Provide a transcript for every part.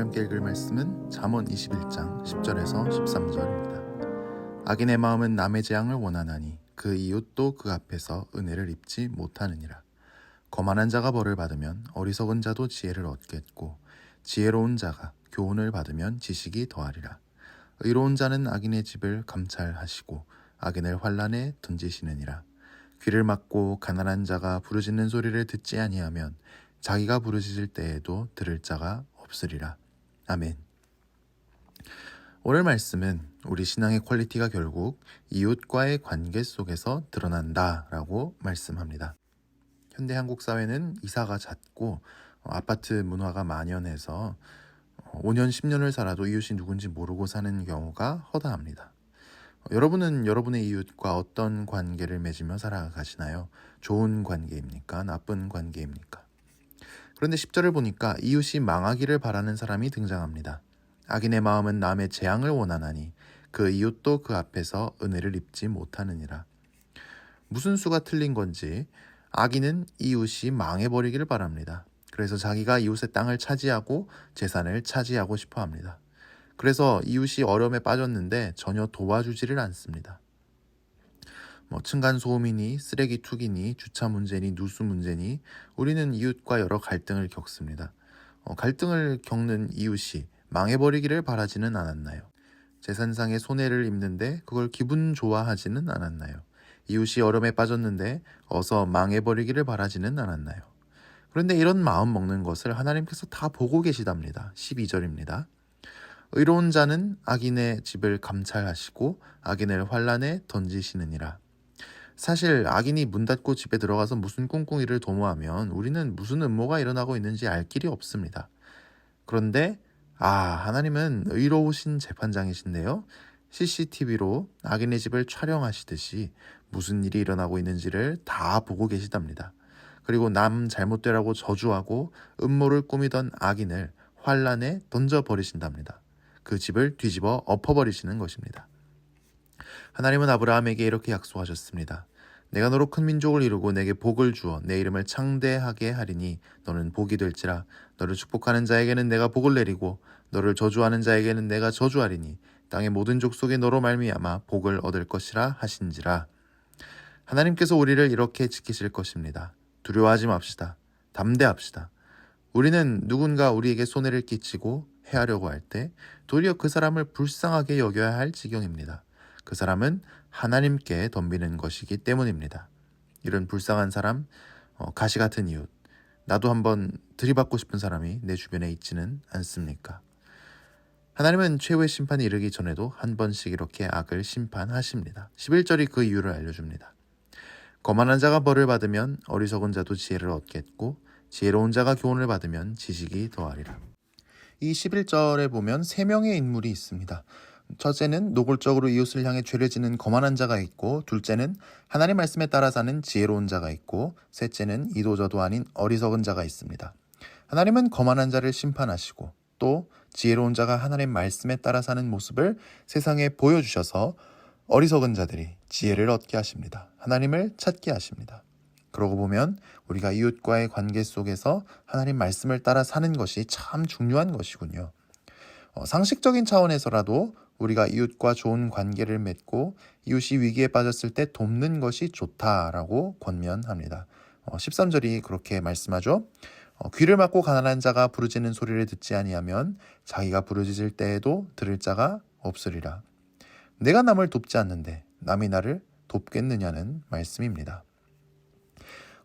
함께 읽을 말씀은 잠언 21장 10절에서 13절입니다. 악인의 마음은 남의 재앙을 원하나니 그 이웃도 그 앞에서 은혜를 입지 못하느니라. 거만한 자가 벌을 받으면 어리석은 자도 지혜를 얻겠고 지혜로운 자가 교훈을 받으면 지식이 더하리라. 의로운 자는 악인의 집을 감찰하시고 악인을 환난에 던지시느니라. 귀를 막고 가난한 자가 부르짖는 소리를 듣지 아니하면 자기가 부르짖을 때에도 들을 자가 없으리라. 아멘. 오늘 말씀은 우리 신앙의 퀄리티가 결국 이웃과의 관계 속에서 드러난다라고 말씀합니다. 현대 한국 사회는 이사가 잦고 아파트 문화가 만연해서 5년, 10년을 살아도 이웃이 누군지 모르고 사는 경우가 허다합니다. 여러분은 여러분의 이웃과 어떤 관계를 맺으며 살아가시나요? 좋은 관계입니까? 나쁜 관계입니까? 그런데 10절을 보니까 이웃이 망하기를 바라는 사람이 등장합니다. 악인의 마음은 남의 재앙을 원하나니 그 이웃도 그 앞에서 은혜를 입지 못하느니라. 무슨 수가 틀린 건지 악인은 이웃이 망해버리기를 바랍니다. 그래서 자기가 이웃의 땅을 차지하고 재산을 차지하고 싶어 합니다. 그래서 이웃이 어려움에 빠졌는데 전혀 도와주지를 않습니다. 층간소음이니 쓰레기 투기니 주차 문제니 누수 문제니 우리는 이웃과 여러 갈등을 겪습니다. 갈등을 겪는 이웃이 망해버리기를 바라지는 않았나요? 재산상의 손해를 입는데 그걸 기분 좋아하지는 않았나요? 이웃이 어려움에 빠졌는데 어서 망해버리기를 바라지는 않았나요? 그런데 이런 마음 먹는 것을 하나님께서 다 보고 계시답니다. 12절입니다. 의로운 자는 악인의 집을 감찰하시고 악인을 환난에 던지시느니라. 사실 악인이 문 닫고 집에 들어가서 무슨 꿍꿍이를 도모하면 우리는 무슨 음모가 일어나고 있는지 알 길이 없습니다. 그런데 하나님은 의로우신 재판장이신데요. CCTV로 악인의 집을 촬영하시듯이 무슨 일이 일어나고 있는지를 다 보고 계시답니다. 그리고 남 잘못되라고 저주하고 음모를 꾸미던 악인을 환난에 던져버리신답니다. 그 집을 뒤집어 엎어버리시는 것입니다. 하나님은 아브라함에게 이렇게 약속하셨습니다. 내가 너로 큰 민족을 이루고 내게 복을 주어 내 이름을 창대하게 하리니 너는 복이 될지라. 너를 축복하는 자에게는 내가 복을 내리고 너를 저주하는 자에게는 내가 저주하리니 땅의 모든 족속이 너로 말미암아 복을 얻을 것이라 하신지라. 하나님께서 우리를 이렇게 지키실 것입니다. 두려워하지 맙시다. 담대합시다. 우리는 누군가 우리에게 손해를 끼치고 해하려고 할 때 도리어 그 사람을 불쌍하게 여겨야 할 지경입니다. 그 사람은 하나님께 덤비는 것이기 때문입니다. 이런 불쌍한 사람, 가시 같은 이웃, 나도 한번 들이받고 싶은 사람이 내 주변에 있지는 않습니까? 하나님은 최후의 심판이 이르기 전에도 한 번씩 이렇게 악을 심판하십니다. 11절이 그 이유를 알려줍니다. 거만한 자가 벌을 받으면 어리석은 자도 지혜를 얻겠고 지혜로운 자가 교훈을 받으면 지식이 더하리라. 이 11절에 보면 3명의 인물이 있습니다. 첫째는 노골적으로 이웃을 향해 죄를 지는 거만한 자가 있고, 둘째는 하나님 말씀에 따라 사는 지혜로운 자가 있고, 셋째는 이도저도 아닌 어리석은 자가 있습니다. 하나님은 거만한 자를 심판하시고 또 지혜로운 자가 하나님 말씀에 따라 사는 모습을 세상에 보여주셔서 어리석은 자들이 지혜를 얻게 하십니다. 하나님을 찾게 하십니다. 그러고 보면 우리가 이웃과의 관계 속에서 하나님 말씀을 따라 사는 것이 참 중요한 것이군요. 상식적인 차원에서라도 우리가 이웃과 좋은 관계를 맺고 이웃이 위기에 빠졌을 때 돕는 것이 좋다라고 권면합니다. 13절이 그렇게 말씀하죠. 귀를 막고 가난한 자가 부르짖는 소리를 듣지 아니하면 자기가 부르짖을 때에도 들을 자가 없으리라. 내가 남을 돕지 않는데 남이 나를 돕겠느냐는 말씀입니다.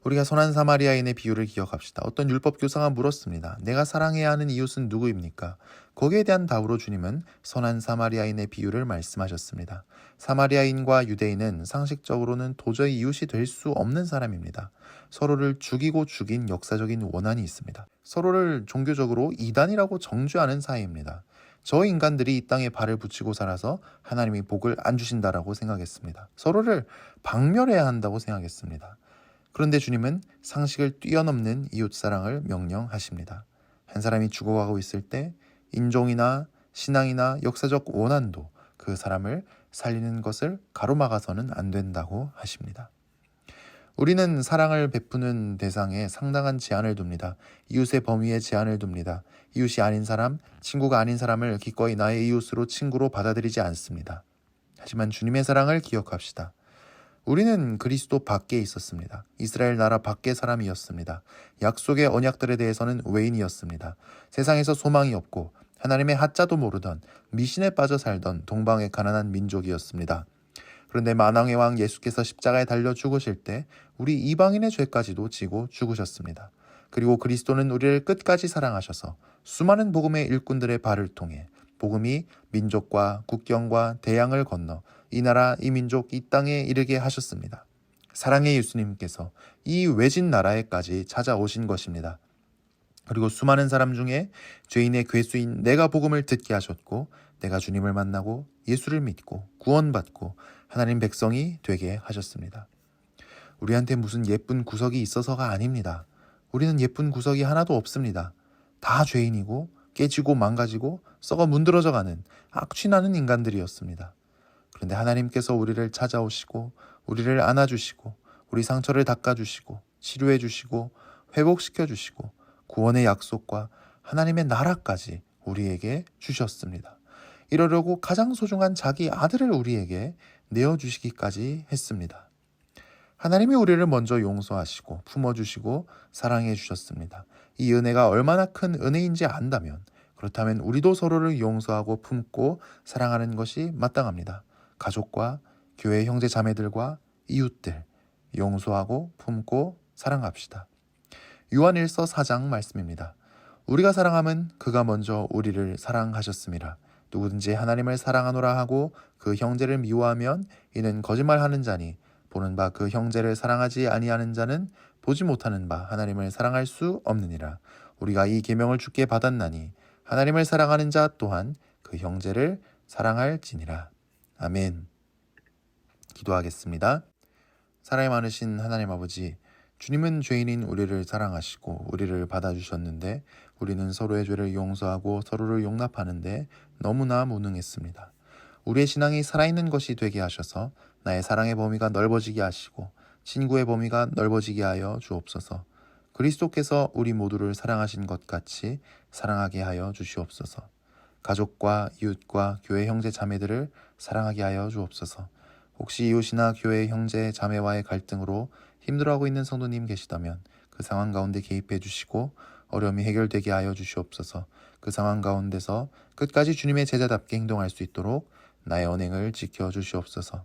우리가 선한 사마리아인의 비유를 기억합시다. 어떤 율법 교사가 물었습니다. 내가 사랑해야 하는 이웃은 누구입니까? 거기에 대한 답으로 주님은 선한 사마리아인의 비유를 말씀하셨습니다. 사마리아인과 유대인은 상식적으로는 도저히 이웃이 될 수 없는 사람입니다. 서로를 죽이고 죽인 역사적인 원한이 있습니다. 서로를 종교적으로 이단이라고 정죄하는 사이입니다. 저 인간들이 이 땅에 발을 붙이고 살아서 하나님이 복을 안 주신다라고 생각했습니다. 서로를 박멸해야 한다고 생각했습니다. 그런데 주님은 상식을 뛰어넘는 이웃사랑을 명령하십니다. 한 사람이 죽어가고 있을 때 인종이나 신앙이나 역사적 원한도 그 사람을 살리는 것을 가로막아서는 안 된다고 하십니다. 우리는 사랑을 베푸는 대상에 상당한 제한을 둡니다. 이웃의 범위에 제한을 둡니다. 이웃이 아닌 사람, 친구가 아닌 사람을 기꺼이 나의 이웃으로 친구로 받아들이지 않습니다. 하지만 주님의 사랑을 기억합시다. 우리는 그리스도 밖에 있었습니다. 이스라엘 나라 밖의 사람이었습니다. 약속의 언약들에 대해서는 외인이었습니다. 세상에서 소망이 없고 하나님의 하자도 모르던 미신에 빠져 살던 동방의 가난한 민족이었습니다. 그런데 만왕의 왕 예수께서 십자가에 달려 죽으실 때 우리 이방인의 죄까지도 지고 죽으셨습니다. 그리고 그리스도는 우리를 끝까지 사랑하셔서 수많은 복음의 일꾼들의 발을 통해 복음이 민족과 국경과 대양을 건너 이 나라, 이 민족, 이 땅에 이르게 하셨습니다. 사랑의 예수님께서 이 외진 나라에까지 찾아오신 것입니다. 그리고 수많은 사람 중에 죄인의 괴수인 내가 복음을 듣게 하셨고 내가 주님을 만나고 예수를 믿고 구원받고 하나님 백성이 되게 하셨습니다. 우리한테 무슨 예쁜 구석이 있어서가 아닙니다. 우리는 예쁜 구석이 하나도 없습니다. 다 죄인이고 깨지고 망가지고 썩어 문드러져가는 악취나는 인간들이었습니다. 그런데 하나님께서 우리를 찾아오시고 우리를 안아주시고 우리 상처를 닦아주시고 치료해주시고 회복시켜주시고 구원의 약속과 하나님의 나라까지 우리에게 주셨습니다. 이러려고 가장 소중한 자기 아들을 우리에게 내어주시기까지 했습니다. 하나님이 우리를 먼저 용서하시고 품어주시고 사랑해 주셨습니다. 이 은혜가 얼마나 큰 은혜인지 안다면 그렇다면 우리도 서로를 용서하고 품고 사랑하는 것이 마땅합니다. 가족과 교회 형제 자매들과 이웃들 용서하고 품고 사랑합시다. 요한일서 4장 말씀입니다. 우리가 사랑함은 그가 먼저 우리를 사랑하셨음이라. 누구든지 하나님을 사랑하노라 하고 그 형제를 미워하면 이는 거짓말하는 자니 보는 바 그 형제를 사랑하지 아니하는 자는 보지 못하는 바 하나님을 사랑할 수 없느니라. 우리가 이 계명을 주께 받았나니 하나님을 사랑하는 자 또한 그 형제를 사랑할지니라. 아멘. 기도하겠습니다. 사랑이 많으신 하나님 아버지, 주님은 죄인인 우리를 사랑하시고 우리를 받아주셨는데 우리는 서로의 죄를 용서하고 서로를 용납하는데 너무나 무능했습니다. 우리의 신앙이 살아있는 것이 되게 하셔서 나의 사랑의 범위가 넓어지게 하시고 친구의 범위가 넓어지게 하여 주옵소서. 그리스도께서 우리 모두를 사랑하신 것 같이 사랑하게 하여 주시옵소서. 가족과 이웃과 교회 형제 자매들을 사랑하게 하여 주옵소서. 혹시 이웃이나 교회 형제 자매와의 갈등으로 힘들어하고 있는 성도님 계시다면 그 상황 가운데 개입해 주시고 어려움이 해결되게 하여 주시옵소서. 그 상황 가운데서 끝까지 주님의 제자답게 행동할 수 있도록 나의 언행을 지켜 주시옵소서.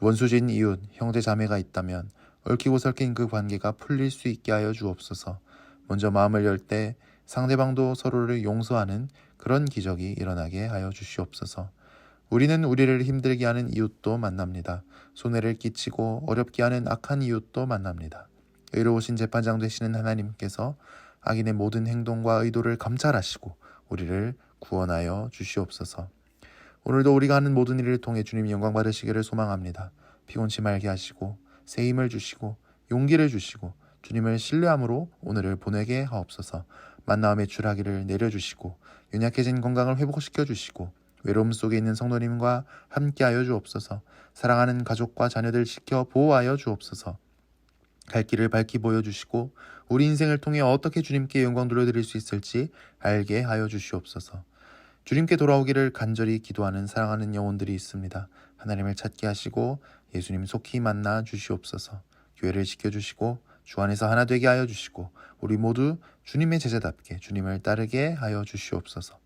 원수진 이웃, 형제 자매가 있다면 얽히고 설킨 그 관계가 풀릴 수 있게 하여 주옵소서. 먼저 마음을 열 때 상대방도 서로를 용서하는 그런 기적이 일어나게 하여 주시옵소서. 우리는 우리를 힘들게 하는 이웃도 만납니다. 손해를 끼치고 어렵게 하는 악한 이웃도 만납니다. 의로우신 재판장 되시는 하나님께서 악인의 모든 행동과 의도를 감찰하시고 우리를 구원하여 주시옵소서. 오늘도 우리가 하는 모든 일을 통해 주님 영광 받으시기를 소망합니다. 피곤치 말게 하시고 새 힘을 주시고 용기를 주시고 주님을 신뢰함으로 오늘을 보내게 하옵소서. 만나움의 줄하기를 내려주시고 연약해진 건강을 회복시켜 주시고 외로움 속에 있는 성도님과 함께하여 주옵소서. 사랑하는 가족과 자녀들 지켜 보호하여 주옵소서. 갈 길을 밝히 보여주시고 우리 인생을 통해 어떻게 주님께 영광 돌려드릴 수 있을지 알게 하여 주시옵소서. 주님께 돌아오기를 간절히 기도하는 사랑하는 영혼들이 있습니다. 하나님을 찾게 하시고 예수님 속히 만나 주시옵소서. 교회를 지켜주시고 주 안에서 하나 되게 하여 주시고 우리 모두 주님의 제자답게 주님을 따르게 하여 주시옵소서.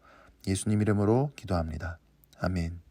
예수님 이름으로 기도합니다. 아멘.